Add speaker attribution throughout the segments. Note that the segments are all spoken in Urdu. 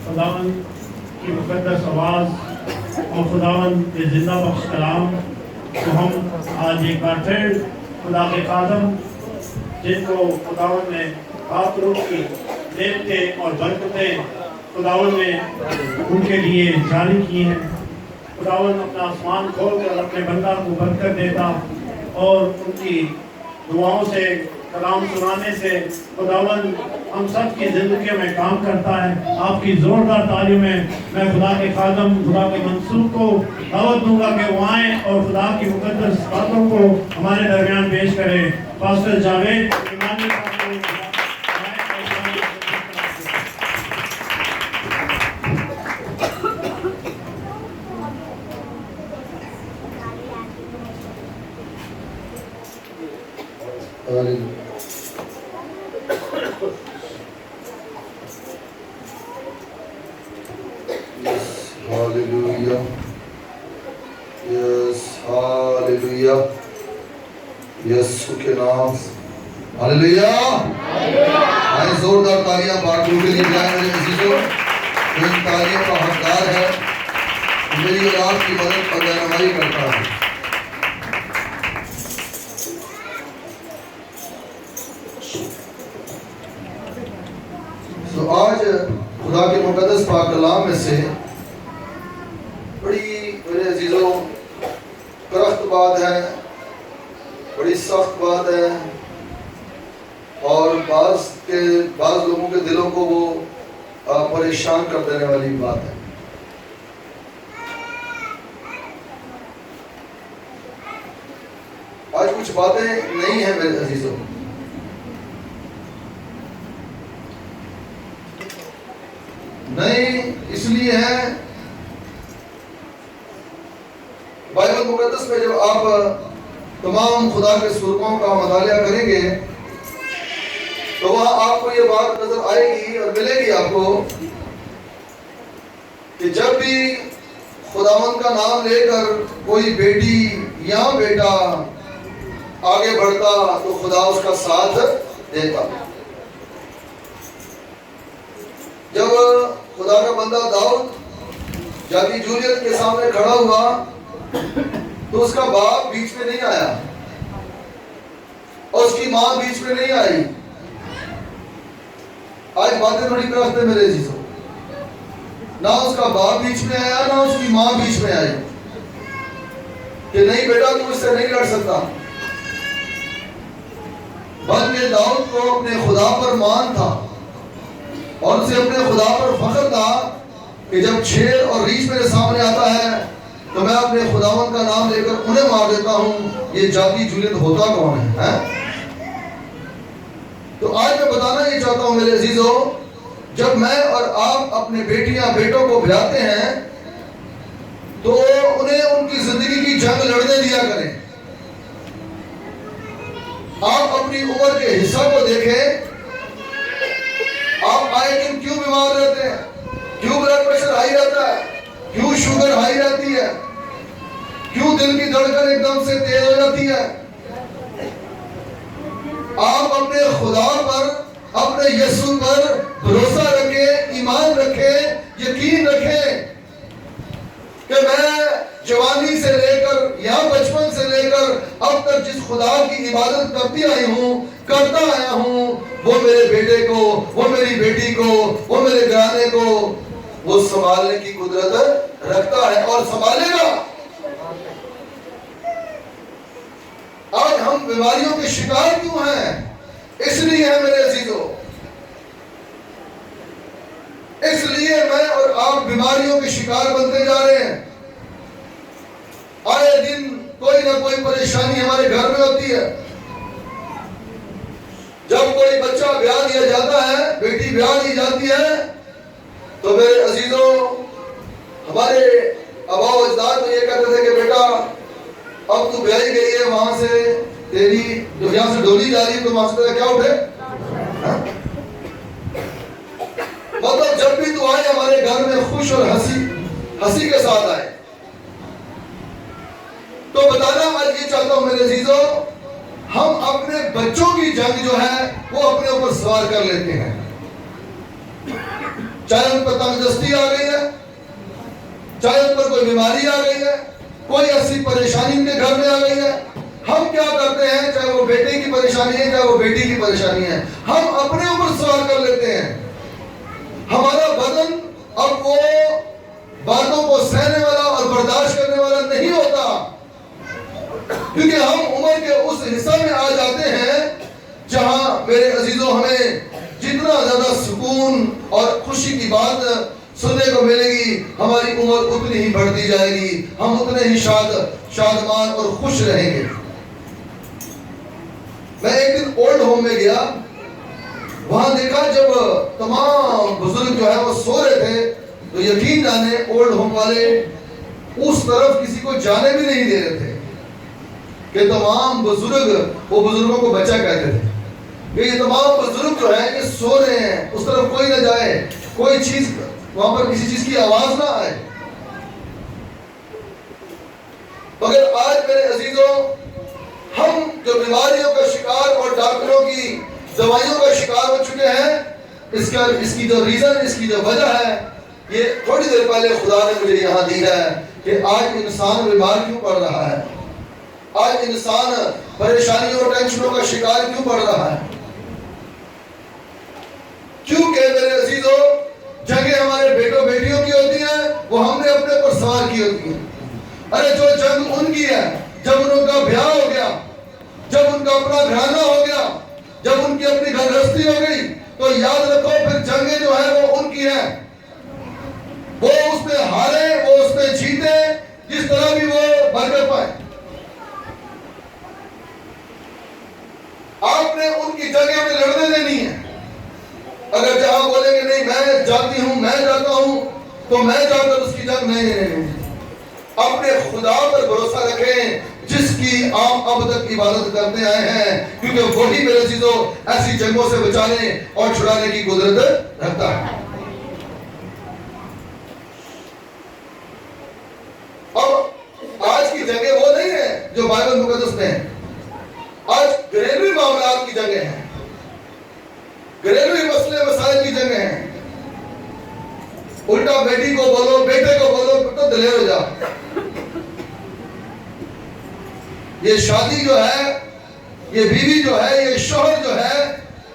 Speaker 1: خداوند کی مقدس آواز اور خداوند کے زندہ بخش کلام کو ہم آج ایک بار پھر خدا کے خادم جن کو خداوند نے آپ روح کی نعمتیں اور برکتیں خداوند نے ان کے لیے جاری کی ہیں، خداوند اپنا آسمان کھول کر اپنے بندہ کو برکت دیتا اور ان کی دعاؤں سے کلام سنانے سے خداوند ہم سب کی زندگیوں میں کام کرتا ہے۔ آپ کی زوردار تعلیم میں میں خدا کے خادم خدا کے منصور کو دعوت دوں گا کہ وہ آئیں اور خدا کی مقدس باتوں کو ہمارے درمیان پیش کریں۔ پاسٹر جاوید ایمانی
Speaker 2: Hallelujah. Yes, hallelujah. یسوع کے نام ہاللیلویا۔ آئیں زوردار تالیاں باقیوں کے لیے جائیں میرے عزیزوں، ان تالیوں کا حقدار ہے، میری اور آپ کی مدد اور رہنمائی کرتا ہے۔ آج خدا کے مقدس پاک کلام میں سے بڑی میرے عزیزوں کرخت بات ہے، بڑی سخت بات ہے، اور بعض لوگوں کے دلوں کو وہ پریشان کر دینے والی بات ہے۔ آج کچھ باتیں نہیں ہیں میرے عزیزوں، نہیں اس لیے ہے بائبل مقدس میں جب آپ تمام خدا کے سورتوں کا مطالعہ کریں گے تو وہاں آپ کو یہ بات نظر آئے گی اور ملے گی آپ کو کہ جب بھی خداوند کا نام لے کر کوئی بیٹی یا بیٹا آگے بڑھتا تو خدا اس کا ساتھ دیتا۔ جب خدا کا بندہ داؤد جاتی جولیت کے سامنے کھڑا ہوا تو اس کا باپ بیچ میں نہیں آیا اور اس کی ماں بیچ میں نہیں آئی۔ آج باتیں بڑی کرخت ہے میرے عزیزوں، نہ اس کا باپ بیچ میں آیا نہ اس کی ماں بیچ میں آئی کہ نہیں بیٹا تو اس سے نہیں لڑ سکتا، بلکہ داؤد کو اپنے خدا پر مان تھا اور اسے اپنے خدا پر فخر تھا کہ جب شیر اور ریچھ میرے سامنے آتا ہے تو میں اپنے خداوند کا نام لے کر انہیں مار دیتا ہوں۔ یہ جاتی جولیت ہوتا کون ہے؟ تو آج میں بتانا یہ چاہتا ہوں میرے عزیزوں، جب میں اور آپ اپنے بیٹیاں بیٹوں کو بھیاتے ہیں تو انہیں ان کی زندگی کی جنگ لڑنے دیا کریں۔ آپ اپنی عمر کے حصہ کو دیکھیں، آپ آئے دن کیوں بیمار رہتے ہیں، کیوں بلڈ پریشر ہائی رہتا ہے، کیوں شوگر ہائی رہتی ہے، کیوں دل کی دھڑکن ایک دم سے تیز ہو جاتی ہے؟ آپ اپنے خدا پر، اپنے یسوع پر بھروسہ رکھیں، ایمان رکھیں، یقین رکھیں کہ میں جوانی سے لے کر یا بچپن سے لے کر اب تک جس خدا کی عبادت کرتی آئی ہوں، کرتا آیا ہوں، وہ میرے بیٹے کو، وہ میری بیٹی کو، وہ میرے گھرانے کو وہ سنبھالنے کی قدرت رکھتا ہے اور سنبھالے گا۔ آج ہم بیماریوں کے شکار کیوں ہیں؟ اس لیے ہے میرے عزیزوں، اس لیے میں اور آپ بیماریوں کے شکار بنتے جا رہے ہیں۔ آئے دن کوئی نہ کوئی پریشانی ہمارے گھر میں ہوتی ہے۔ جب کوئی بچہ بیاہ دیا جاتا ہے، بیٹی بیاہ دی جاتی ہے تو میرے عزیزوں ہمارے آباء و اجداد تو یہ کہتے تھے کہ بیٹا اب تو بیاہی گئی ہے، وہاں سے تیری جو یہاں سے ڈولی جا رہی ہے تو وہاں سے کیا اٹھے؟ مطلب جب بھی تو آئے ہمارے گھر میں خوش اور ہنسی کے ساتھ آئے۔ تو بتانا آج یہ چاہتا ہوں میرے عزیزوں، ہم اپنے بچوں کی جنگ جو ہے وہ اپنے اوپر سوار کر لیتے ہیں۔ چاہے ان پر تنگدستی آ گئی ہے، چاہے ان پر کوئی بیماری آ گئی ہے، کوئی ایسی پریشانی ان کے گھر میں آ گئی ہے، ہم کیا کرتے ہیں؟ چاہے وہ بیٹے کی پریشانی ہے، چاہے وہ بیٹی کی پریشانی ہے، ہم اپنے اوپر سوار کر لیتے ہیں۔ ہمارا بدن اب وہ باتوں کو سہنے والا اور برداشت کرنے والا نہیں ہوتا، کیونکہ ہم عمر کے اس حصہ میں آ جاتے ہیں جہاں میرے عزیزوں ہمیں جتنا زیادہ سکون اور خوشی کی بات سننے کو ملے گی، ہماری عمر اتنی ہی بڑھتی جائے گی، ہم اتنے ہی شادمان اور خوش رہیں گے۔ میں ایک دن اولڈ ہوم میں گیا، وہاں دیکھا جب تمام بزرگ جو ہے وہ سو رہے تھے تو یقین جانے اولڈ ہوم والے اس طرف کسی کو جانے بھی نہیں دے رہے تھے کہ تمام بزرگ، وہ بزرگوں کو بچہ کہتے تھے کہ یہ تمام بزرگ جو ہیں یہ سو رہے ہیں، اس طرف کوئی نہ جائے، کوئی چیز وہاں پر کسی چیز کی آواز نہ آئے۔ مگر آج میرے عزیزوں ہم جو بیماریوں کا شکار اور ڈاکٹروں کی دوائیوں کا شکار ہو چکے ہیں، اس کی جو ریزن، اس کی جو وجہ ہے، یہ تھوڑی دیر پہلے خدا نے مجھے یہاں دی ہے کہ آج انسان بیمار کیوں پڑ رہا ہے، آج انسان پریشانیوں اور ٹینشنوں کا شکار کیوں پڑ رہا ہے۔ کیونکہ میرے عزیزوں جنگیں ہمارے بیٹوں بیٹیوں کی ہوتی ہیں، وہ ہم نے اپنے پر سوار کی ہوتی ہیں۔ ارے جو جنگ ان کی ہے، جب ان کا بیاہ ہو گیا، جب ان کا اپنا گھرانہ ہو گیا، جب ان کی اپنی گھر گھرستی ہو گئی، تو یاد رکھو پھر جنگیں جو ہیں وہ ان کی ہیں، وہ اس پہ ہارے، وہ اس پہ جیتے، جس طرح بھی وہ برکت پائے۔ آپ نے ان کی جگہ میں لڑنے دینی ہے۔ اگر جہاں بولیں گے نہیں میں جاتی ہوں، میں جاتا ہوں، تو میں جا کر اس کی جنگ نہیں۔ اپنے خدا پر بھروسہ رکھیں جس کی آپ اب تک عبادت کرتے آئے ہیں، کیونکہ وہی میرے عزیزوں ایسی جنگوں سے بچانے اور چھڑانے کی قدرت رکھتا ہے۔ اب آج کی جنگیں وہ نہیں ہیں جو بائبل مقدس میں ہیں، آج گھریلوی معاملات کی جنگیں ہیں، گھریلوی مسئلے مسائل کی جنگیں ہیں۔ الٹا بیٹی کو بولو، بیٹے کو بولو تو دلیر ہو جا۔ یہ شادی جو ہے، یہ بیوی جو ہے، یہ شوہر جو ہے،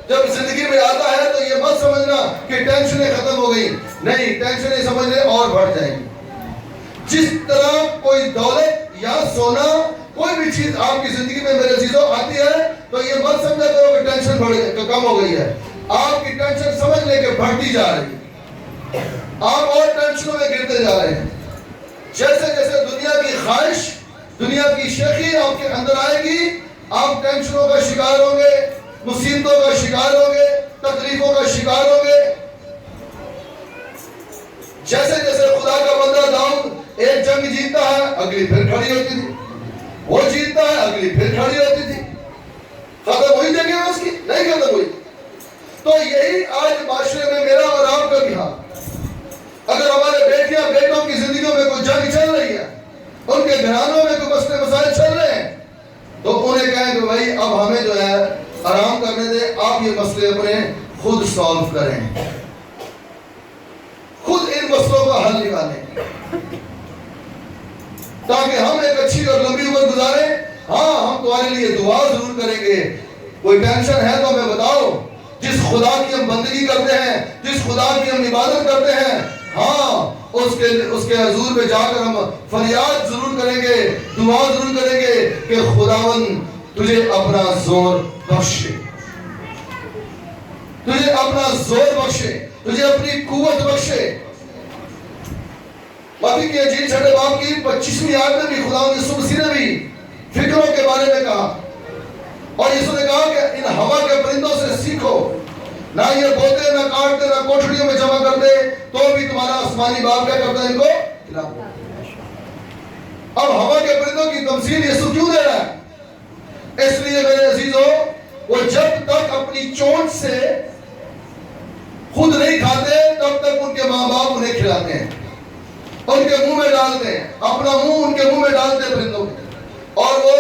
Speaker 2: جب زندگی میں آتا ہے تو یہ مت سمجھنا کہ ٹینشنیں ختم ہو گئی، نہیں، ٹینشنیں سمجھنے اور بڑھ جائیں گی۔ جس طرح کوئی دولت یا سونا، کوئی بھی چیز آپ کی زندگی میں میرے عزیزوں آتی ہے تو یہ مت سمجھا کرو کہ ٹینشن بڑھ گئی، کم ہو گئی ہے۔ آپ کی ٹینشن سمجھ لے کہ بڑھتی جا رہی ہے، آپ اور ٹینشنوں میں گرتے جا رہے ہیں۔ جیسے جیسے دنیا کی خواہش، دنیا کی شیخی آپ کے اندر آئے گی، آپ ٹینشنوں کا شکار ہوں گے، مصیبتوں کا شکار ہوں گے، تکلیفوں کا شکار ہوں گے۔ جیسے جیسے خدا کا بندہ داؤد ایک جنگ جیتتا ہے، اگلی پھر کھڑی ہوتی تھی، وہ جیتتا ہے، اگلی پھر کھڑی ہوتی تھی۔ ختم ہوئی جنگیں میں اس کی؟ نہیں ختم ہوئی۔ تو یہی آج معاشرے میں میرا اور آپ کا بھی حال۔ اگر ہمارے بیٹیاں بیٹوں کی زندگیوں میں کوئی جنگ چل رہی ہے، ان کے گھرانوں میں کوئی مسئلے مسائل چل رہے ہیں، تو انہیں کہیں کہ بھائی اب ہمیں جو ہے آرام کرنے دیں، آپ یہ مسئلے اپنے خود سالو کریں، خود ان مسئلوں کا حل نکالیں، تاکہ ہم ایک اچھی اور لمبی عمر گزاریں۔ ہاں ہم تمہارے لیے دعا ضرور کریں گے، کوئی ٹینشن ہے تو ہمیں بتاؤ۔ جس خدا کی ہم بندگی کرتے ہیں، جس خدا کی ہم عبادت کرتے ہیں، ہاں اس کے حضور میں جا کر ہم فریاد ضرور کریں گے، دعا ضرور کریں گے کہ خداوند تجھے اپنا زور بخشے، تجھے اپنا زور بخشے، تجھے اپنی قوت بخشے۔ متی کی انجیل 6 باب کی 25ویں آیت میں بھی خداوند یسوع مسیح نے بھی فکروں کے بارے میں کہا، اور یسوع نے کہا کہ ان ہوا کے پرندوں سے سیکھو، نہ یہ بولتے، نہ کاٹتے، نہ کوٹھڑیوں میں جمع کرتے، تو بھی تمہارا آسمانی باپ کیا کرتا ہے؟ ان کو کھلاتا ہے۔ اب ہوا کے پرندوں کی تمثیل یسوع کیوں دے رہا ہے؟ اس لیے میرے عزیزوں وہ جب تک اپنی چونچ سے خود نہیں کھاتے تب تک ان کے ماں باپ انہیں کھلاتے ہیں، ان کے منہ میں ڈالتے ہیں، اپنا منہ ان کے منہ میں ڈالتے ہیں پرندوں کے، اور وہ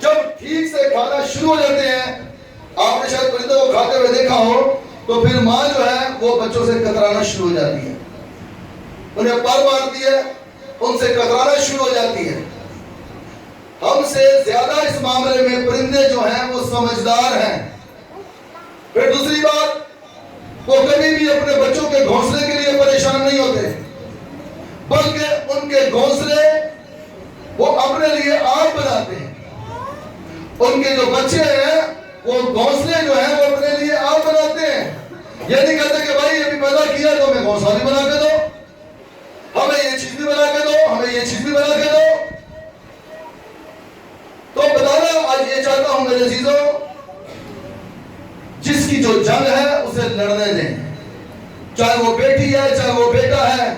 Speaker 2: جب ٹھیک سے کھانا شروع ہو جاتے ہیں، آپ نے شاید پرندوں کو کھاتے ہوئے دیکھا ہو تو پھر ماں جو ہے وہ بچوں سے کترانا شروع ہو جاتی ہے، انہیں پر مارتی ہے، ان سے کترانا شروع ہو جاتی ہے۔ ہم سے زیادہ اس معاملے میں پرندے جو ہیں وہ سمجھدار ہیں۔ پھر دوسری بات، وہ کبھی بھی اپنے بچوں کے گھونسلے کے لیے پریشان نہیں ہوتے، بلکہ ان کے گھونسلے وہ اپنے لیے آپ بناتے ہیں۔ ان کے جو بچے ہیں وہ گھونسلے جو ہیں وہ اپنے لیے آپ بناتے ہیں۔ یہ نہیں کہتے کہ بھائی ابھی پیدا کیا تو ہمیں گھونسلہ بھی بنا کے دو، ہمیں یہ چیز بھی بنا کے دو، ہمیں یہ چیز بھی بنا کے دو۔ تو بتانا آج یہ چاہتا ہوں میرے عزیزوں، جس کی جو جنگ ہے اسے لڑنے دیں، چاہے وہ بیٹی ہے چاہے وہ بیٹا ہے،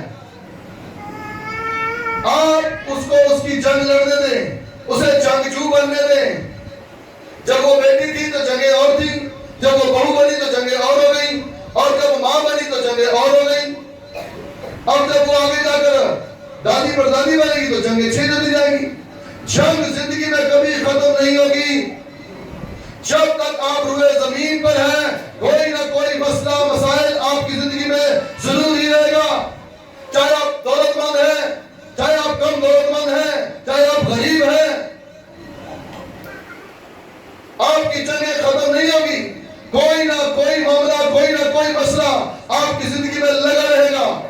Speaker 2: آپ اس کو اس کی جنگ لڑنے دیں، اسے جنگجو بننے دیں۔ جب وہ بیٹی تھی تو جنگیں اور تھیں، جب وہ بہو بنی تو جنگیں اور ہو گئیں، اور جب وہ ماں بنی تو جنگیں اور ہو گئیں۔ اب جب وہ آگے جا کر دادی پردادی بنے گی تو جنگیں چھیڑ دی جائیں گی۔ جنگ زندگی میں کبھی ختم نہیں ہوگی۔ جب تک آپ روئے زمین پر ہیں کوئی نہ کوئی مسئلہ مسائل آپ کی زندگی میں ضرور ہی رہے گا، چاہے آپ دولت مند ہیں، چاہے آپ کم دولت مند ہیں، چاہے آپ غریب ہیں، آپ کی جنگیں ختم نہیں ہوگی۔ کوئی نہ کوئی معاملہ، کوئی نہ کوئی مسئلہ آپ کی زندگی میں لگا رہے گا۔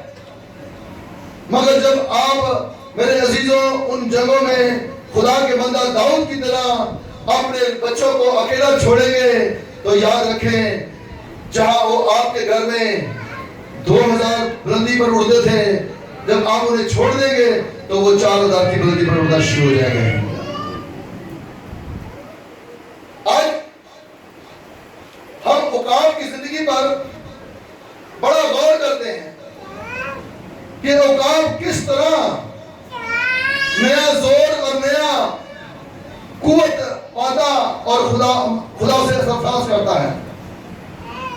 Speaker 2: مگر جب آپ میرے عزیزوں ان جنگوں میں خدا کے بندہ داؤد کی طرح اپنے بچوں کو اکیلا چھوڑیں گے تو یاد رکھیں، جہاں وہ آپ کے گھر میں 2000 بلندی پر اڑتے تھے، جب آپ انہیں چھوڑ دیں گے تو وہ 4000 کی بلندی پر اڑنا شروع ہو جائیں گے۔ آج ہم حکام کی زندگی پر بڑا غور کرتے ہیں کہ حکام کس طرح نیا زور اور نیا قوت پاتا اور خدا سے سرفراز کرتا ہے۔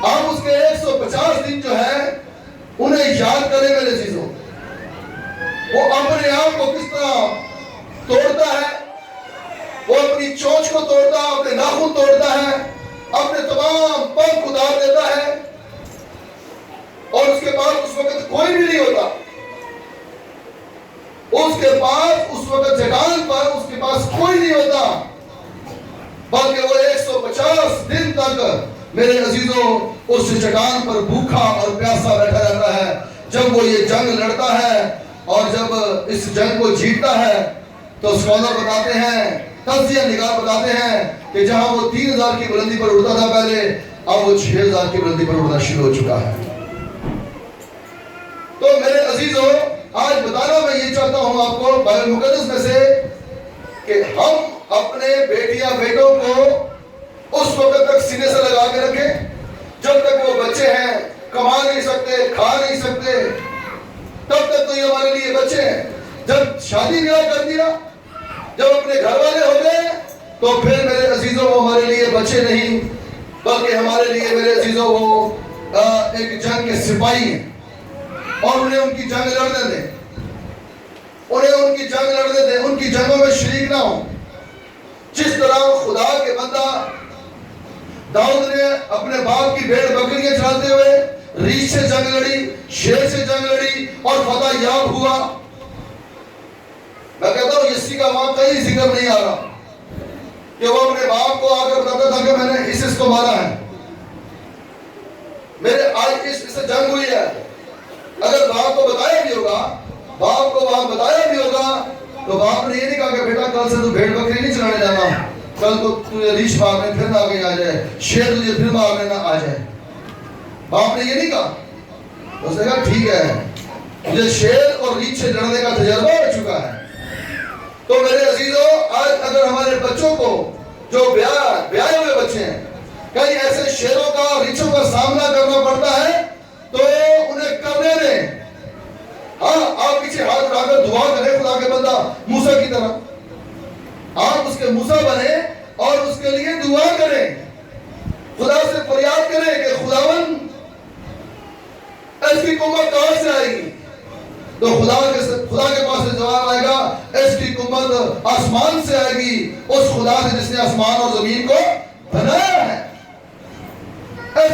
Speaker 2: آپ اس کے 150 دن جو ہے انہیں یاد کریں میرے عزیزوں، وہ اپنے آپ کو کس طرح توڑتا ہے، وہ اپنی چونچ کو توڑتا ہے، اپنے ناخن توڑتا ہے، اپنے تمام پنکھ اتار دیتا ہے، اور اس کے پاس اس وقت کوئی بھی نہیں ہوتا۔ اس کے پاس اس وقت چٹان پر اس کے پاس کوئی نہیں ہوتا، بلکہ وہ 150 دن تک میرے عزیزوں اس چٹان پر بھوکا اور پیاسا بیٹھا رہتا ہے۔ جب وہ یہ جنگ لڑتا ہے اور جب اس جنگ کو جیتتا ہے تو اسکالر بتاتے ہیں، تجزیہ نگار بتاتے ہیں کہ جہاں وہ 3000 کی بلندی پر اڑتا تھا پہلے، اب وہ 6000 کی بلندی پر اڑنا شروع ہو چکا ہے۔ تو میرے عزیزوں، آج بتانا میں یہ چاہتا ہوں آپ کو بائبل مقدس میں سے کہ ہم اپنے بیٹیاں بیٹوں کو اس وقت تک سینے سے لگا کے رکھیں جب تک وہ بچے ہیں، کما نہیں سکتے، کھا نہیں سکتے، تب تک تو یہ ہمارے لیے بچے ہیں۔ جب شادی بیاہ کر دیا، جب اپنے گھر والے ہو گئے، تو پھر میرے عزیزوں وہ ہمارے لیے بچے نہیں، بلکہ ہمارے لیے میرے عزیزوں وہ ایک جنگ کے سپاہی ہیں، اور انہیں ان کی جنگ لڑنے دیں، انہیں ان کی جنگ لڑنے دیں، ان کی جنگوں میں شریک نہ ہوں۔ جس طرح خدا کے بندہ داؤد نے اپنے باپ کی بھیڑ بکریاں چراتے ہوئے ریچھ سے جنگ لڑی، شیر سے جنگ لڑی اور فتح یاب ہوا، میں کہتا ہوں اسی کا وہاں کہیں ذکر نہیں آ رہا کہ وہ اپنے باپ کو آ کر بتاتا تھا کہ میں نے اس کو مارا ہے، میرے آج اس سے جنگ ہوئی ہے۔ اگر باپ کو بتایا بھی ہوگا، باپ کو وہاں بتایا بھی ہوگا، تو باپ نے یہ نہیں کہا کہ بیٹا کل سے تو بھیڑ بکری نہیں چلانے جانا، کل تو تجھے ریچھ مارنے پھر نہ آگے آ جائے، شیر تجھے پھر مارنے نہ آ جائے۔ باپ نے یہ نہیں کہا، اس نے کہا ٹھیک ہے، مجھے شیر اور ریچھ سے لڑنے کا تجربہ ہو چکا ہے۔ تو میرے عزیزوں، آج اگر ہمارے بچوں کو جو بیائے ہوئے بچے ہیں کئی ایسے شیروں کا اور ریچھوں کا سامنا کرنا پڑتا ہے تو انہیں کرنے دیں۔ ہاں، آپ پیچھے ہاتھ اٹھا کر دعا کریں خدا کے بندہ موسیٰ کی طرح، آپ اس کے موسیٰ بنیں اور اس کے لیے دعا کریں، خدا سے فریاد کریں کہ خداون اس کی قوت کہاں سے آئے گی؟ تو خدا کے پاس سے جواب آئے گا، اس کی قوت آسمان سے آئے گی، اس خدا سے جس نے آسمان اور زمین کو بنایا ہے۔ اس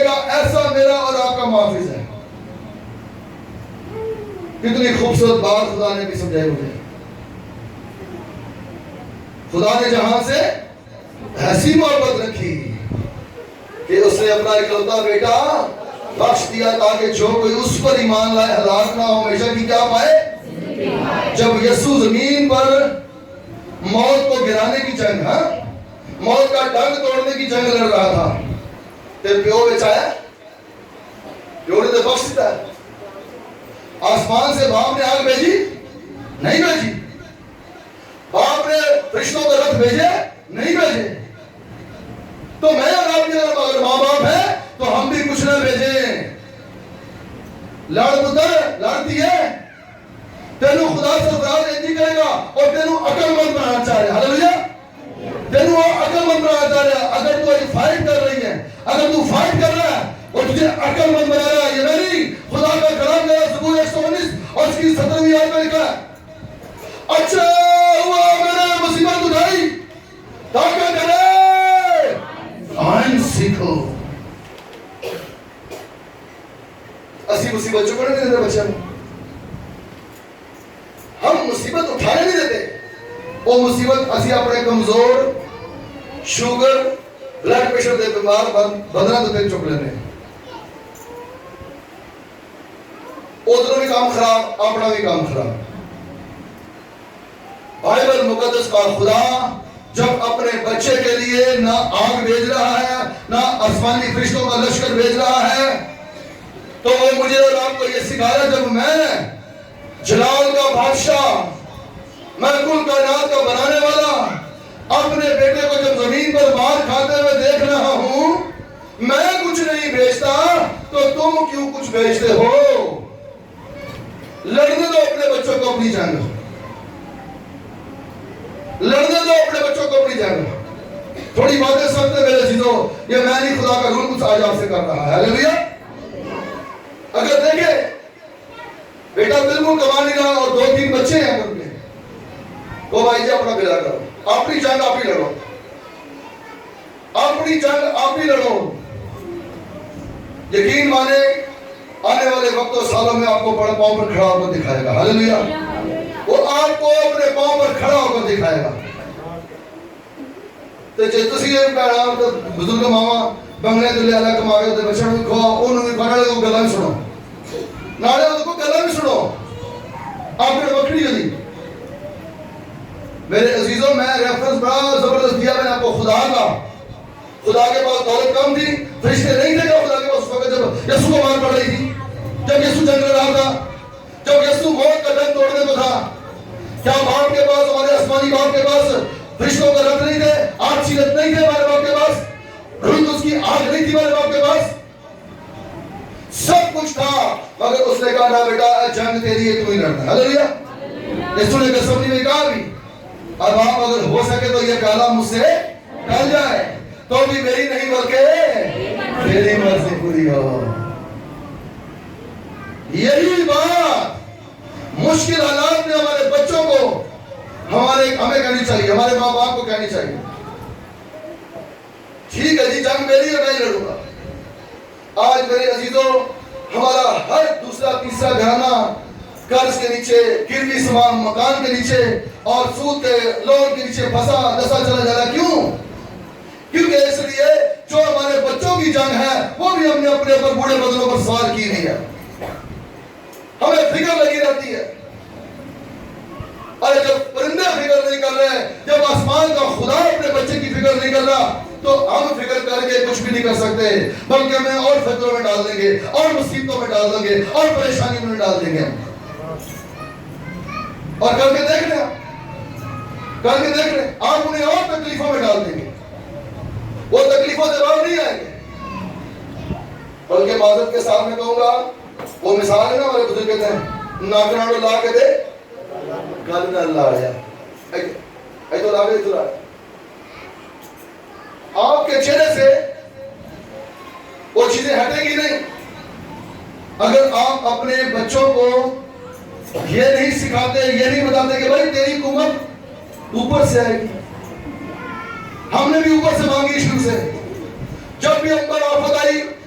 Speaker 2: کہے گا ایسا میرا اور آپ کا محافظ ہے. کتنی خوبصورت بات خدا نے بھی سمجھائی مجھے. خدا نے جہاں سے ایسی محبت رکھی کہ اس نے اپنا اکلوتا بیٹا بخش دیا تاکہ جو کوئی اس پر ایمان لائے ہلاک نہ ہو, ہمیشہ کی کیا پائے. جب یسوع زمین پر موت کو گرانے کی جنگ, موت کا ڈنگ توڑنے کی جنگ لڑ رہا تھا, پھر پیو بچایا, پیو نے تو بخش دیتا ہے. آسمان سے باپ نے آگ بھیجی نہیں بھیجی, باپ نے فرشتوں کا رتھ بھیجے نہیں بھیجے. تو میں اور آپ اگر ماں باپ ہے تو ہم بھی کچھ نہ بھیجیں. لڑ پتر لڑتی ہے, تینوں خدا سے فراد انجی کرے گا اور تینوں عقل مند بنانا چاہ رہے. ہاللیلویہ. تینوں عقل مند بنانا چاہ رہا. اگر تو فائٹ کر رہی ہے, اگر تو فائٹ کر رہا ہے اور تجھے عقل مند بنا رہا ہے, یہ نہیں خدا کا کلام میرا زبور 119 اور اس کی 17ویں آیت میں لکھا ہے, اچھا ہوا میں نے مصیبت اٹھائی تاکہ کرے آئین سیکھو. اسی مصیبت چکنے نہیں دیتے بچے, ہم مصیبت اٹھانے نہیں دیتے. وہ مصیبت اسی اپنے کمزور شوگر بلڈ پریشر دے بیمار بدنا تو چک لینے. ادھر بھی کام خراب, اپنا بھی کام خراب. بائبل مقدس کا خدا جب اپنے بچے کے لیے نہ آگ بھیج رہا ہے نہ آسمانی فرشتوں کا لشکر بھیج رہا ہے, تو وہ مجھے اور آپ کو یہ سکھایا, جب میں جلال کا بادشاہ, میں کل کائنات کا بنانے والا اپنے بیٹے کو جب زمین پر مار کھاتے ہوئے دیکھ رہا ہوں, میں کچھ نہیں بھیجتا تو تم کیوں کچھ بھیجتے ہو. لڑنے دو اپنے بچوں کو اپنی جنگ, لڑنے دو اپنے بچوں کو اپنی جنگ. تھوڑی باتیں سمجھتے میرے عزیزو, یہ میں نہیں خدا کا رول کچھ آج آپ سے کر رہا ہے. ہاللیلویہ. اگر دیکھیں بیٹا بالکل کما نہیں رہا اور 2-3 بچے ہیں ان کے, تو بھائی جی اپنا بلا کرو, اپنی جنگ آپ ہی لڑو, اپنی جنگ آپ ہی لڑو. یقین مانے آنے والے وقت اور سالوں میں آپ کو بڑے پاؤں پر کھڑا ہو کر دکھائے گا. ہاللیلویہ. وہ آپ کو اپنے پاؤں پر کھڑا ہو کر دکھائے گا. تو تسی یہ کہنا تو بزرگ ماما بنگلے تو لے آلہ کما گئے تو بچڑ بھی کھوا, انہوں نے پکڑے کو گلا بھی سنو, نالے ان کو گلا بھی سنو, آپ نے وکڑی گلی. میرے عزیزوں, میں ریفرنس بڑا زبردست دیا میں نے آپ کو خدا کا. خدا کے پاس دولت کم تھی, فرشتے نہیں تھے کہ خدا کے پاس اس وقت جب یسوع کو مار پڑ رہی تھی, جب یسوع جنگ لڑ رہا تھا, جب یسوع موت کا ڈنگ توڑنے کو تھا. کیا باپ کے پاس, ہمارے آسمانی باپ کے پاس فرشتوں کا رتھ نہیں تھے, آگ چیلت نہیں تھے ہمارے باپ کے پاس, رند اس کی آگ نہیں تھی ہمارے باپ کے پاس, سب کچھ تھا, مگر اس نے کہا نا بیٹا جنگ تیری ہے, تو ہی لڑنا. ہاللیلویہ. یسوع نے قسم نہیں کہا بھی, اب آپ اگر ہو سکے تو یہ کالا مجھ سے ٹل جائے, تو بھی میری نہیں بلکہ میری مرضی پوری ہو. یہی بات مشکل حالات میں ہمارے بچوں کو ہمیں کہنی چاہیے, ہمارے ماں باپ کو کہنی چاہیے. ٹھیک ہے جی, جنگ میری ہے, میں ہی لڑوں گا. آج میرے عزیزوں, ہمارا ہر دوسرا تیسرا گھرانہ قرض کے نیچے, گروی سامان مکان کے نیچے اور سود کے لون کے نیچے پھنسا دسا چلا جا رہا. کیوں؟ کیونکہ اس لیے جو ہمارے بچوں کی جنگ ہے وہ بھی ہم نے اپنے اوپر بوڑھے بدنوں پر سوار کی نہیں ہے. ہمیں فکر لگی رہتی ہے. ارے جب پرندے فکر نہیں کر رہے, جب آسمان کا خدا اپنے بچے کی فکر نہیں کر رہا, تو ہم فکر کر کے کچھ بھی نہیں کر سکتے, بلکہ ہمیں اور فکروں میں ڈال دیں گے, اور مصیبتوں میں ڈال دیں گے, اور پریشانیوں میں ڈال دیں گے. اور کر کے دیکھ لیں, کر کے دیکھ لیں, آپ انہیں اور تکلیفوں میں ڈال دیں گے. وہ تکلیفوں سے باہر نہیں آئیں گے. بلکہ معذرت کے ساتھ میں کہوں گا, وہ مثال ہے نا ہمارے بزرگ کہتے ہیں, ناکراڑو لا کے دے گل نہ لا آیا, ایتو لا کے ایتو لا. آپ کے چہرے سے وہ چیزیں ہٹیں گی نہیں اگر آپ اپنے بچوں کو یہ نہیں سکھاتے, یہ نہیں بتاتے کہ بھائی تیری قوت اوپر سے آئے گی. ہم نے بھی اوپر سے مانگی شروع سے. جب بھی ہم پر آفت آئی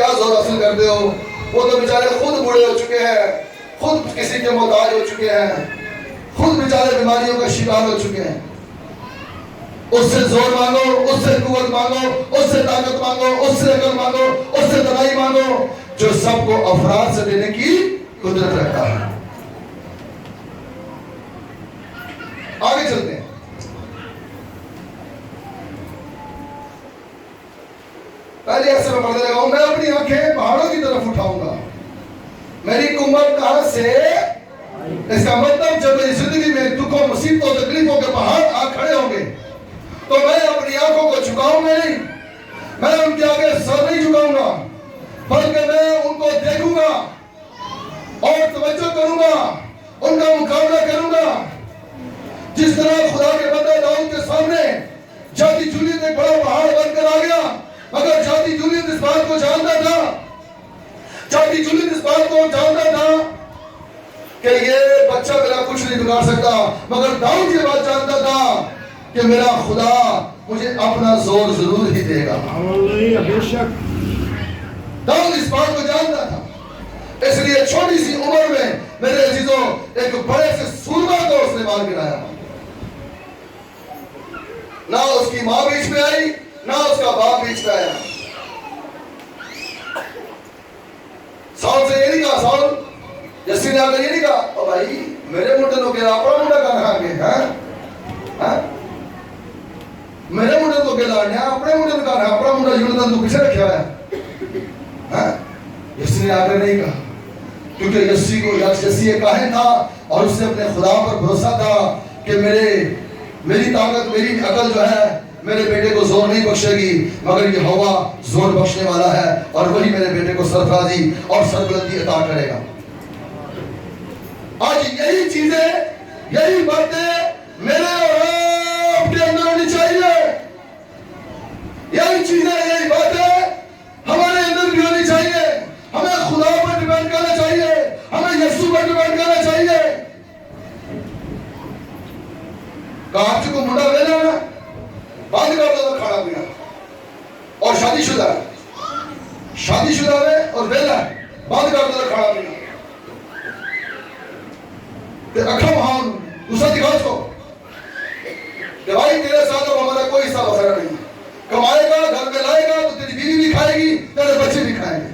Speaker 2: کیا زور حاصل کرتے ہو؟ وہ تو بیچارے خود بوڑھے ہو چکے ہیں، خود کسی کے محتاج ہو چکے ہیں، خود بیچارے بیماریوں کا شکار ہو چکے ہیں۔ اس سے زور مانگو، اس سے قوت مانگو، اس سے طاقت مانگو، اس سے عقل مانگو، اس سے دلائی مانگو، جو سب کو افراد سے دینے کی قدرت رکھتا ہے۔ آگے چلتے ہیں۔ پہلے ایسے میں پڑھنے لگا ہوں، میں اپنی آنکھیں پہاڑوں کی طرف اٹھاؤں گا، میری قوت کہاں سے؟ اس کا مطلب جب میری زندگی میں دکھوں، مصیبتوں، تکلیفوں کے پہاڑ آ کھڑے ہوں گے تو میں اپنی آنکھوں کو جھکاؤں گا نہیں، میں ان کے آگے سر نہیں جھکاؤں گا، بلکہ میں ان کو دیکھوں گا اور توجہ کروں گا، ان کا مقابلہ کروں گا۔ جس طرح خدا کے بندہ داؤد کے سامنے جاتی جولیت ایک بڑا پہاڑ بن کر آ گیا، مگر جاتی جولیت اس بات کو جانتا تھا، جاتی جولیت اس بات کو جانتا تھا کہ یہ بچہ میرا کچھ نہیں بگاڑ سکتا، مگر داؤد یہ بات جانتا تھا کہ میرا خدا مجھے اپنا زور ضرور ہی دے گا۔ بے شک داؤد اس بات کو جانتا تھا، اس لیے چھوٹی سی عمر میں میرے عزیزوں ایک بڑے سے سورما کو اس نے مار گرایا۔ نہ اس کی ماں بیچ میں آئی، نہ اس کا باپ بیچ میں آیا۔ ساؤل سے یہ نہیں کہا، ساؤل جسی نے آ کر یہ نہیں کہا، او بھائی میرے منڈے تو کہہ رہا اپنا منڈا کہاں رکھا گے، میرے منڈے تو کہہ رہا اپنے منڈے تو کہاں رکھا، اپنا منڈا یونتن تو پیچھے رکھا ہے۔ یسی نے آ کر نہیں کہا، کیونکہ یسی ایک کاہن تھا اور اس نے اپنے خدا پر بھروسہ تھا کہ میری طاقت، میری عقل جو ہے میرے بیٹے کو زور نہیں بخشے گی، مگر یہ ہوا زور بخشنے والا ہے اور وہی میرے بیٹے کو سرفرازی اور سربلندی عطا کرے گا۔ آج یہی چیزیں، یہی باتیں میرے اور آپ کے اندر ہونی چاہیے، یہی چیزیں، یہی باتیں ہمارے اندر بھی ہونی چاہیے۔ ہمیں خدا پر ڈیپینڈ کرنا چاہیے، ہمیں یسوع پر ڈیپینڈ کرنا چاہیے۔ کہا کو منڈا ویلا نا بند کر دو کھانا پینا، اور شادی شدہ ہے اور ویلا ہے، بند کر دو کھانا پینا، اکھا وہاں دوسرا دکھا اس کو کہ بھائی تیرے ساتھ اب ہمارا کوئی حصہ وغیرہ نہیں، کمائے گا، گھر میں لائے گا تو تیری بیوی بھی کھائے گی، تیرے بچے بھی کھائیں گے۔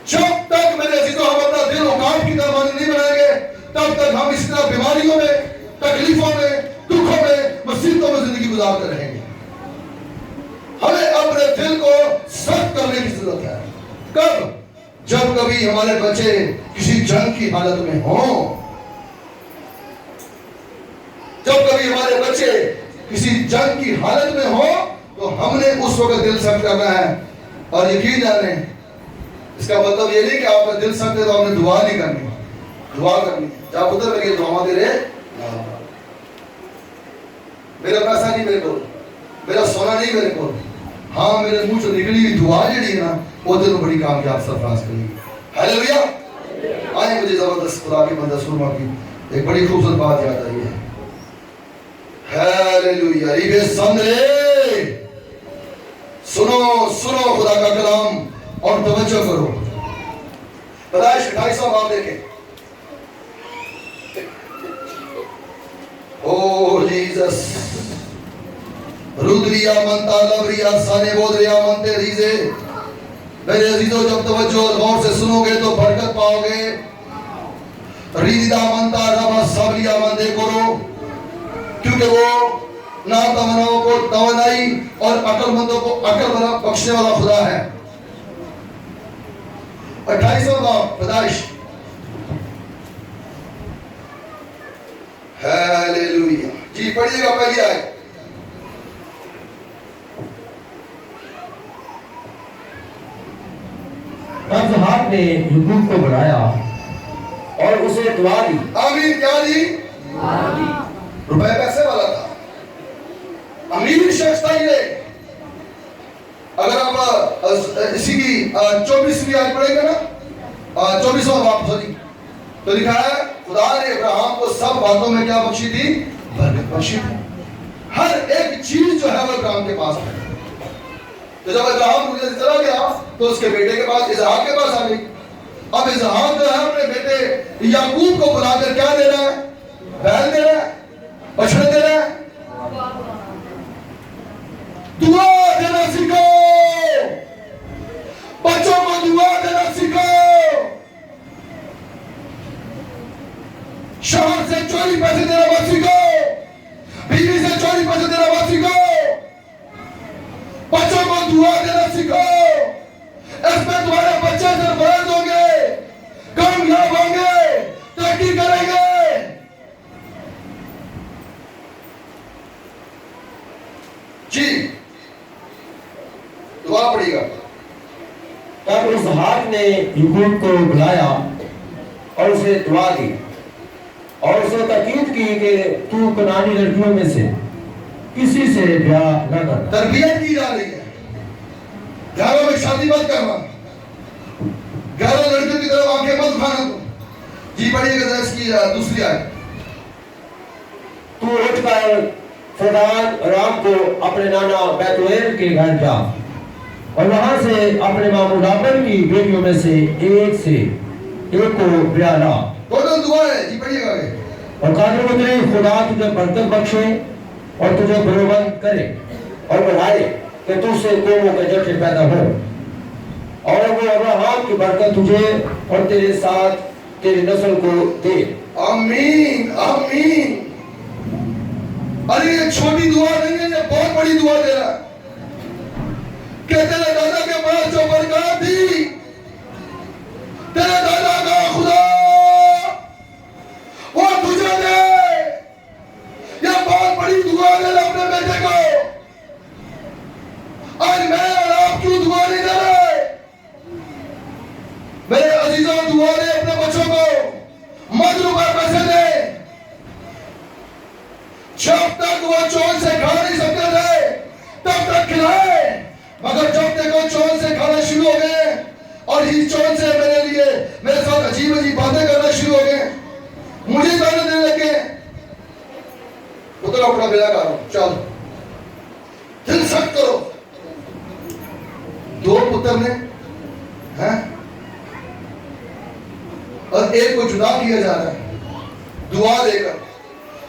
Speaker 2: جب تک میرے عزیزوں ہم اپنا دل اوقات کی طرح نہیں بنائیں گے، تب تک ہم اس طرح بیماریوں میں، تکلیفوں میں، دکھوں میں، مصیبتوں میں زندگی گزارتے رہیں گے۔ ہمیں اپنے دل کو سخت کرنے کی ضرورت ہے۔ کب؟ جب کبھی ہمارے بچے کسی جنگ کی حالت میں ہوں، جب کبھی ہمارے بچے کسی جنگ کی حالت میں ہوں تو ہم نے اس وقت دل سخت کرنا ہے۔ اور یقین جانیں، اس کا مطلب یہ نہیں کہ آپ کا دل سخت ہے تو آپ نے دعا نہیں کرنی، دعا کرنی جا پتر میری دعا دے رہے، میرا پیسہ نہیں میرے کو، میرا سونا نہیں میرے کو، ہاں میرے منہ سے نکلی ہوئی دعا جڑی ہے نا وہ دل میں بڑی کامیاب سرفراز کرے گی۔ ہیلیلویا۔ آئے مجھے زبردست خدا کے بندہ سورما کی ایک بڑی خوبصورت بات یاد آئی ہے۔ ہیلیلویا۔ ریبے سامنے سنو خدا کا کلام اور توجہ کرو۔ پیدائش 28واں باب دیکھیں۔ او جیزس رودریا منتا لوریا سانے بودریا منتے ریزے۔ میرے عزیزوں جب توجہ اور غور سے سنو گے تو برکت پاؤ گے۔ ریدہ منتا ربا سابلیا مندے کرو، کیونکہ وہ ناتوانوں کو توانائی اور عقل مندوں کو عقل بخشنے والا خدا ہے۔ 28واں باب پیدائش۔ ہیلیلویا۔ جی پڑھیے گا پہلی آیت۔
Speaker 3: تب ہاتھ نے یعقوب کو بڑھایا اور اسے دعا دی۔
Speaker 2: آمین۔ کیا دی؟ روپے پیسے والا تھا، امیر شخص تھا یہ۔ اگر آپ اسی کی 24ویں آیت پڑھیں گے نا، 24واں باب تو لکھا ہے خدا نے ابراہیم کو سب باتوں میں کیا بخشی تھی؟ برکت بخشی تھی۔ ہر ایک چیز جو ہے وہ ابراہیم کے پاس ہے۔ تو جب ابراہیم دنیا سے چلا گیا تو اس کے بیٹے کے پاس اسحاق کے پاس آ گئی. اب اسحاق جو ہے اپنے بیٹے یعقوب کو بلا کر کیا دے رہا ہے؟ بیل دے رہا ہے, بچڑے دے رہا ہے. دعا دینا سیکھو, بچوں کو دعا دینا سیکھو. شوہر سے چوری پیسے دینا مت سیکھو, بیوی سے چوری پیسے دینا مت سیکھو, بچوں کو دعا دینا سیکھو. اس میں تمہارے بچے سرفراز ہوں گے, کامیاب ہوں گے, ترقی کریں گے. جی دعا پڑے گا.
Speaker 3: تب اسحاق نے یعقوب کو بلایا اور اسے دعا دی اور اسے تاکید کی کہ تو کنعانی لڑکیوں میں سے کسی سے بیاہ نہ کر.
Speaker 2: تربیت کی جا رہی ہے, گھروں میں شادی مت کرنا, گھروں لڑکیوں کی طرف آنکھیں مت اٹھانا. تم جی پڑھیے گا اس کی دوسری آیت.
Speaker 3: تو اٹھ کر فدان رام کو اپنے نانا بیتویل کے گھر جا اور وہاں سے اپنے ماموں لابن کی بیٹیوں میں سے ایک کو بیاہ لا.
Speaker 2: ٹوٹل دعا ہے. جی پڑھیے گا.
Speaker 3: اور قادر مطلع خدا تجھے برکت بخشے اور تجھے بروبند کرے اور بڑھائے کہ تجھ سے قوموں کے جٹھے پیدا ہو, اور وہ ابراہیم کی برکت تجھے اور تیرے ساتھ تیری نسل کو دے.
Speaker 2: آمین آمین. ارے یہ چھوٹی دعا نہیں ہے, یہ بہت بڑی دعا دے رہا ہے کہ تیرے دادا کے پاس جو برکات تھی, تیرے دادا کا خدا وہ تجھے دے. یہ بہت بڑی دعا دے رہا اپنے بیٹے کو. آج میں اور آپ کیوں دعا نہیں دے رہے؟ میرے عزیزوں دعا دے اپنے بچوں کو, مت روپے پیسے دے. جب تک وہ چون سے کھا نہیں سکتے تھے تب تک کھلائے, مگر جب تک وہ چون سے کھانا شروع ہو گئے اور اس چون سے میرے ساتھ عجیب عجیب باتیں کرنا شروع ہو گئے, مجھے دانے دینے لگے, پتر اپنا بیڑا کارو, چل دل سخت کرو. دو پتر نے اور ایک کو جدا کیا جا رہا ہے دعا دے کر.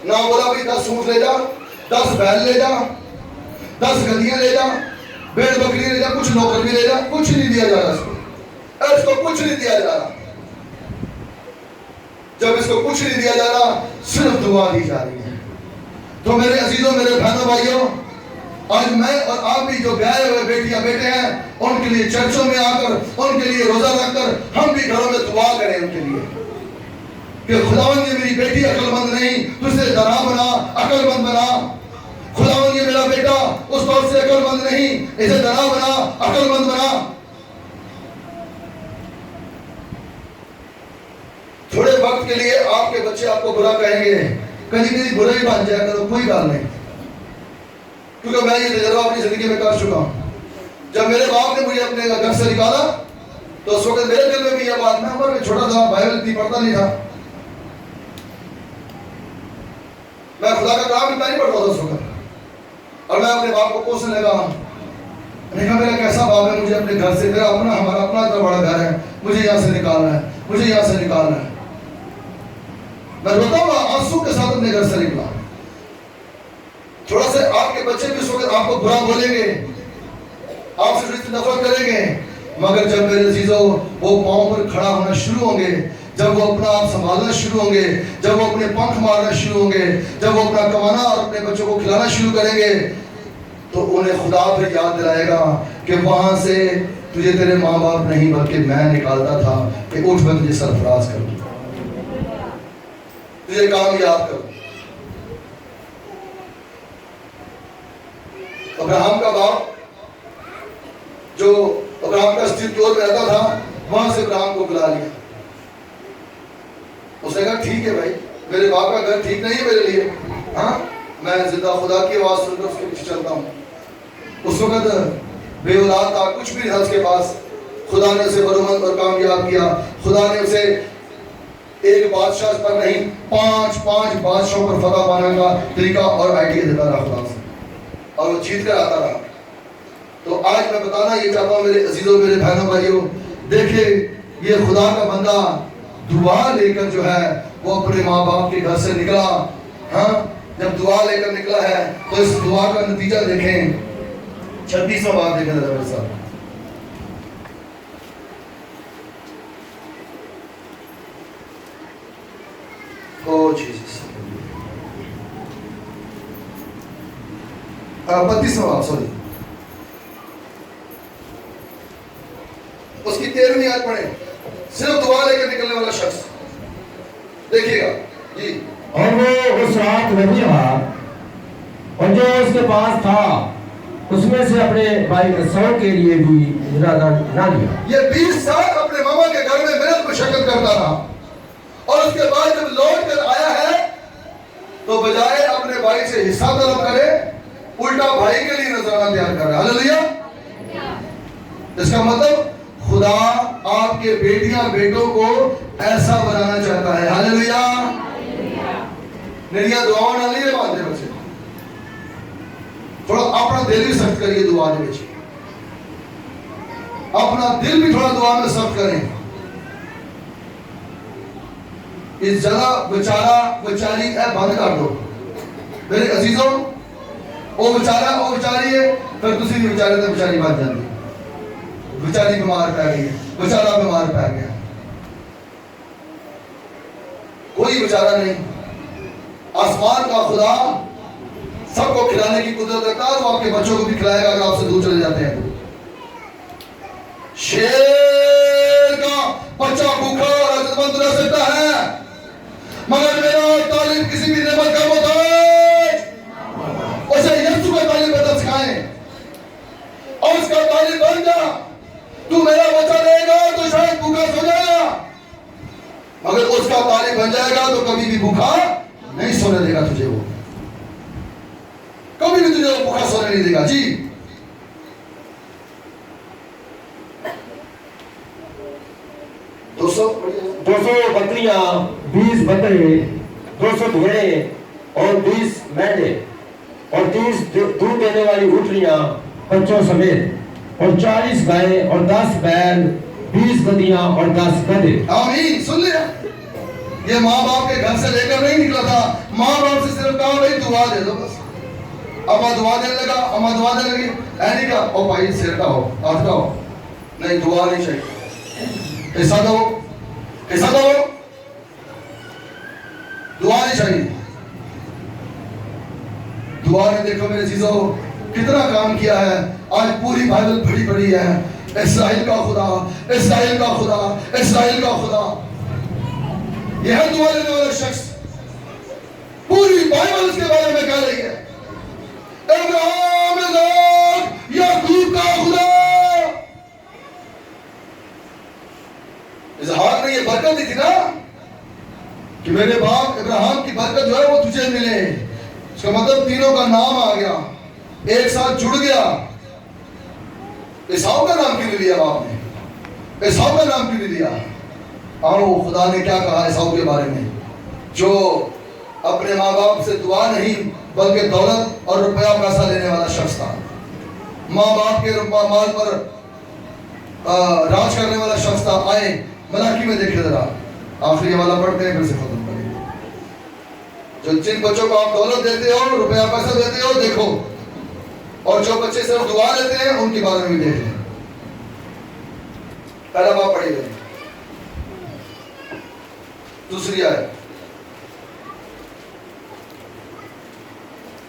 Speaker 2: نہ بولا بھی 10 اونٹ لے جا, 10 بیل لے جا, 10 گدیاں لے جا, بھیڑ بکری لے جا, کچھ نوکر بھی لے جا. کچھ نہیں دیا جا رہا اس کو کچھ نہیں دیا جا رہا. جب اس کو کچھ نہیں دیا جا رہا, صرف دعا دی جا رہی ہے. تو میرے عزیزوں, میرے بہنوں بھائیوں, آج میں اور آپ بھی جو بیاہے ہوئے بیٹیاں بیٹے ہیں, ان کے لیے چرچوں میں آ کر, ان کے لیے روزہ رکھ کر ہم بھی گھروں میں دعا کریں ان کے لیے کہ خداوند یہ میری بیٹی عقل مند نہیں, تو اسے دانا بنا, عقل مند بنا. خداوند یہ میرا بیٹا اس طور سے عقل مند نہیں, اسے دانا بنا, عقل مند بنا. تھوڑے وقت کے لیے آپ کے بچے آپ کو برا کہیں گے, کہیں کہیں برا ہی بن جائے گا, کوئی بات نہیں, کیونکہ میں یہ تجربہ اپنی زندگی میں کر چکا ہوں. جب میرے باپ نے مجھے اپنے گھر سے نکالا تو اس وقت میرے دل میں بھی یہ بات, میں عمر میں چھوٹا تھا, بائبل اتنی پڑھتا نہیں تھا, میں خدا کا کلام اتنا نہیں پڑھتا تھا اس وقت, اور میں اپنے باپ کو کوسنے لگا. میں نے کہا میرا کیسا باپ ہے, مجھے اپنے گھر سے, میرا اپنا ہمارا اپنا اتنا بڑا گھر ہے, مجھے یہاں سے نکالنا ہے, مجھے یہاں سے نکالنا ہے. میں روتا ہوں آنسو کے ساتھ اپنے گھر سے نکلا. تھوڑا سے آپ کے بچے بھی اس وقت آپ کو برا بولیں گے, آپ سے نفرت کریں گے, مگر جب میرے عزیزوں وہ پاؤں پر کھڑا ہونا شروع ہوں گے, جب وہ اپنا آپ سنبھالنا شروع ہوں گے, جب وہ اپنے پنکھ مارنا شروع ہوں گے, جب وہ اپنا کمانا اور اپنے بچوں کو کھلانا شروع کریں گے, تو انہیں خدا پھر یاد دلائے گا کہ وہاں سے تجھے تیرے ماں باپ نہیں بلکہ میں نکالتا تھا کہ اٹھ میں تجھے سرفراز کروں, تجھے کامیاب کروں. ابراہیم کا باپ جو ابراہیم کا اسٹیل ٹور میں رہتا تھا, وہاں سے ابراہیم کو بلا لیا. اس نے کہا ٹھیک ہے بھائی, میرے باپ کا گھر ٹھیک نہیں ہے میرے لیے, ہاں میں زندہ خدا کی آواز سن کر اس کے پیچھے چلتا ہوں. اس وقت بے اولاد تھا, کچھ بھی نہیں تھا اس کے پاس. خدا نے اسے برومند اور کامیاب کیا. خدا نے اسے ایک بادشاہ پر نہیں 5 بادشاہوں پر فتح پانے کا طریقہ اور آئیڈیا دیتا رہا خدا سے, اور وہ جیت کر آتا رہا. تو آج میں بتانا یہ چاہتا ہوں میرے عزیزوں میرے بہنوں بھائیوں، دیکھیں یہ خدا کا بندہ دعا لے کر جو ہے وہ اپنے ماں باپ کے گھر سے نکلا. ہاں جب دعا لے کر نکلا ہے تو اس دعا کا نتیجہ دیکھیں. 36واں باب دیکھیں ذرا میرے ساتھ. او جیسس 32واں باب سوری اس کی 13ویں آیت پڑھیں. صرف دعا لے کر نکلنے والا شخص دیکھیے گا جی.
Speaker 3: اور وہ اس رات نہیں رہا اور جو اس کے پاس تھا اس میں سے اپنے بھائی عیساؤ کے لیے بھی ارادہ نہ لیا.
Speaker 2: یہ 20 سال اپنے ماما کے گھر میں محنت مشقت کرتا رہا اور اس کے بعد جب لوٹ کر آیا ہے تو بجائے اپنے بھائی سے حصہ طلب کرے الٹا بھائی کے لیے نذرانہ تیار کر رہا ہے. ہاللیلویہ. اس کا مطلب خدا آپ کے بیٹیاں بیٹوں کو ایسا بنانا چاہتا ہے. ہاللیلویہ. میریاں دعاؤں نہ لیے باندھے بچے تھوڑا اپنا دل بھی سخت کریے دعا دے بچے. اپنا دل بھی تھوڑا دعا میں سخت کریں. اس جگہ بچارا بچاری ہے بند کر دو میرے عزیزوں. وہ بچارا وہ بچاری ہے پھر تسی بھی بچارے تو بچاری بن جاتی. بچاری بیمار پہ گئی ہے بچارا بیمار پہ گیا. کوئی بچارا نہیں. آسمان کا خدا سب کو کھلانے کی قدرت رکھتا ہے تو آپ کے بچوں کو بھی کھلائے گا اگر آپ سے دور چلے جاتے ہیں. شیر کا بچہ بھوکا اور عزت مند رہ سکتا ہے مگر میرا تعلیم کسی بھی نعمت کا محتاج. اسے یسوع کا تعلیم بدل سکھائیں اور اس کا تعلیم بن جا. تو میرا بچہ رہے گا تو شاید بھوکا سو جائے گا مگر اس کا تعلیم بن جائے گا تو کبھی بھی بھوکا نہیں سونے دے گا تجھے. وہ کبھی بھی تجھے بھوکا سونے نہیں دے گا. جی
Speaker 3: 200 بکریاں 20 بکرے 200 بھیڑیں اور 20 مینڈے اور 30 دودھ دینے والی اونٹنیاں بچوں سمیت اور 40 گائے اور 10 بیل 20 گدیاں اور 10 گدھے.
Speaker 2: آمین. سن لیا یہ ماں باپ کے گھر سے لے کر نہیں نکلا تھا. ماں باپ سے صرف کہا بھائی دعا دے دو بس. اما دعا دینے لگا اما دعا دینے لگی اے نہیں کہا او بھائی سر کا ہو ہاتھ کا ہو نہیں دعا نہیں چاہیے. حصہ دو حصہ دو دعا نہیں چاہیے. دعا نے دیکھو میرے چیزوں کتنا کام کیا ہے. آج پوری بائبل پڑھی پڑھی ہے اسرائیل کا خدا اسرائیل کا خدا اسرائیل کا خدا. یہ ہے دعا لینے والا شخص. پوری بائبل اس کے بارے میں کہہ رہی ہے ابراہیم ذات یعقوب کا خدا. اظہار نے یہ برکت دی تھی نا کہ میرے باپ ابراہیم کی برکت جو ہے وہ تجھے ملے. اس کا مطلب تینوں کا نام آ گیا ایک ساتھ جڑ گیا. عیساؤ کا نام کیوں نہیں لیا باپ نے؟ عیساؤ کا نام کیوں نہیں لیا؟ آؤ خدا نے کیا کہا عیساؤ کے بارے میں جو اپنے ماں باپ سے دعا نہیں بلکہ دولت اور روپیہ پیسہ لینے والا شخص تھا. ماں باپ کے مال پر راج کرنے والا شخص تھا. آئے ملاکی میں دیکھیں ذرا آخری والا پڑھتے ہیں پھر سے ختم کریں. جو جن بچوں کو آپ دولت دیتے ہو روپیہ پیسہ دیتے ہو دیکھو اور جو بچے صرف دعا لیتے ہیں ان کے بارے میں بھی دیکھ لیں. پہلا باب پڑھیے گا. دوسری آیت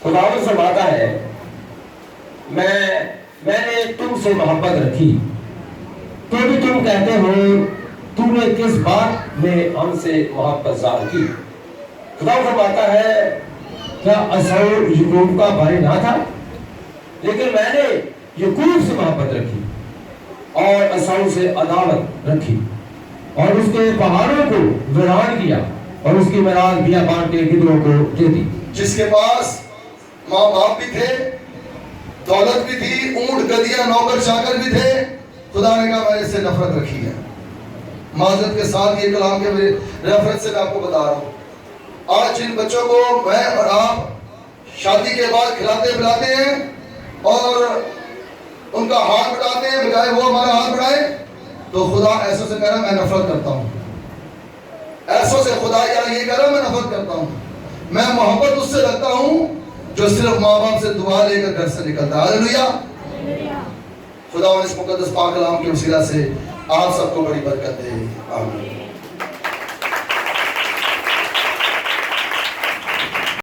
Speaker 3: خداوند فرماتا ہے میں نے تم سے محبت رکھی تو بھی تم کہتے ہو تم نے کس بات میں ہم سے محبت ظاہر کی. خداوند فرماتا ہے کیا عیساؤ یعقوب کا بھائی نہ تھا لیکن میں نے یعقوب سے محبت رکھی اور عیساؤ سے عداوت رکھی اور اس کے پہاڑوں کو ویران کیا اور اس کی میراث بیابان کے گدڑوں کو دے دی.
Speaker 2: جس کے پاس ماں باپ بھی تھے دولت بھی تھی اونٹ گدیاں نوکر چاکر بھی تھے خدا نے کہا میں نے اس سے نفرت رکھی ہے. معذرت کے ساتھ یہ کلام کے ریفرنس سے میں آپ کو بتا رہا ہوں. آج جن بچوں کو میں اور آپ شادی کے بعد کھلاتے پلاتے ہیں اور ان کا ہاتھ بڑھاتے ہیں بجائے وہ ہمارا ہاتھ بڑھائے. تو خدا ایسوں سے کہہ رہا میں نفرت کرتا ہوں. ایسوں سے خدا یہاں یہ کہہ رہا میں نفرت کرتا ہوں. میں محبت اس سے رکھتا ہوں جو صرف ماں باپ سے دعا لے کر گھر سے نکلتا ہے. ہاللیلویہ. خدا اس مقدس پاک کلام کے وسیلہ سے آپ سب کو بڑی برکت دے. آمین.